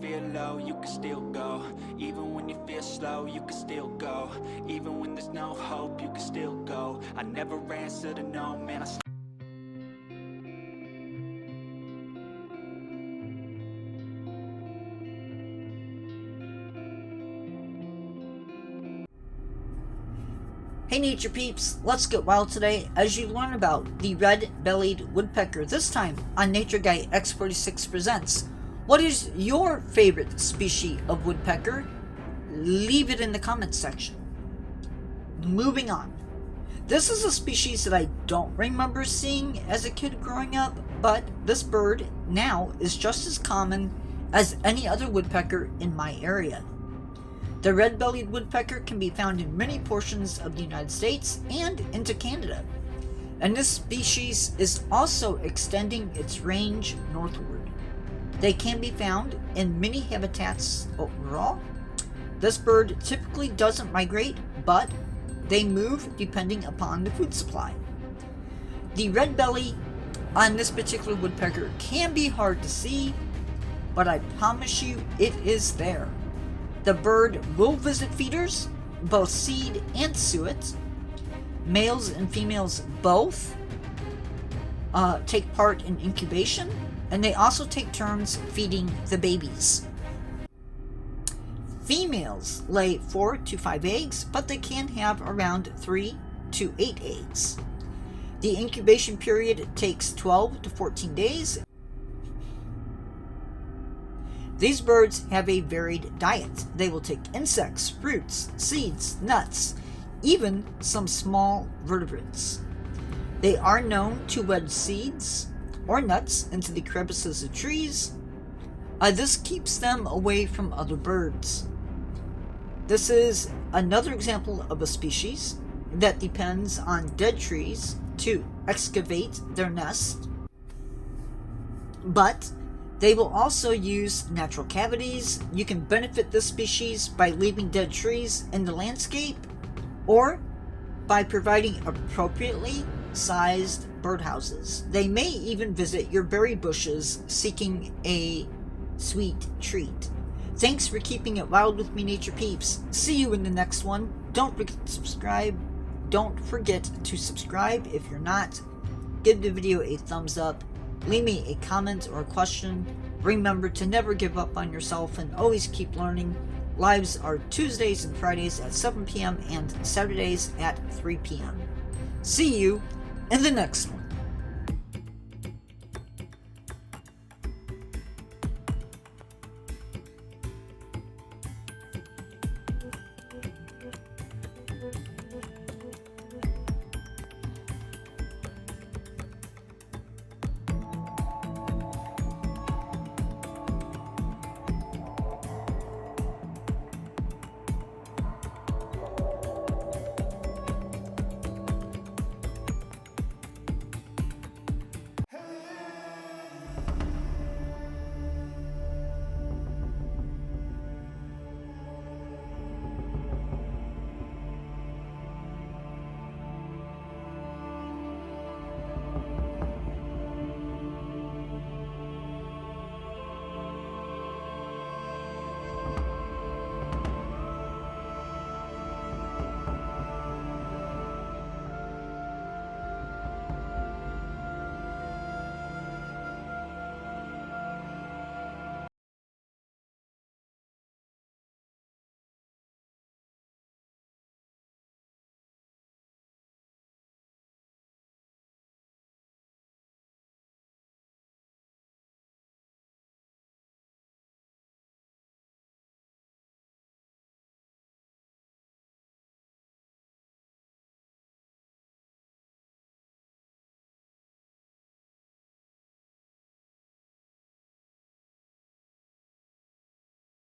feel low, you can still go. Even when you feel slow, you can still go. Even when there's no hope, you can still go. I never answer to no, man, Hey nature peeps, let's get wild today as you learn about the red-bellied woodpecker, this time on Nature Guy X46 Presents. What is your favorite species of woodpecker? Leave it in the comments section. Moving on. This is a species that I don't remember seeing as a kid growing up, but this bird now is just as common as any other woodpecker in my area. The red-bellied woodpecker can be found in many portions of the United States and into Canada, and this species is also extending its range northward. They can be found in many habitats overall. This bird typically doesn't migrate, but they move depending upon the food supply. The red belly on this particular woodpecker can be hard to see, but I promise you it is there. The bird will visit feeders, both seed and suet. Males and females both take part in incubation, and they also take turns feeding the babies. Females lay 4 to 5 eggs, but they can have around 3 to 8 eggs. The incubation period takes 12 to 14 days. These birds have a varied diet. They will take insects, fruits, seeds, nuts, even some small vertebrates. They are known to wedge seeds or nuts into the crevices of trees. This keeps them away from other birds. This is another example of a species that depends on dead trees to excavate their nest, but they will also use natural cavities. You can benefit this species by leaving dead trees in the landscape or by providing appropriately sized birdhouses. They may even visit your berry bushes seeking a sweet treat. Thanks for keeping it wild with me, Nature Peeps. See you in the next one. Don't forget to subscribe. Don't forget to subscribe if you're not. Give the video a thumbs up. Leave me a comment or a question. Remember to never give up on yourself and always keep learning. Lives are Tuesdays and Fridays at 7 p.m. and Saturdays at 3 p.m. See you in the next one.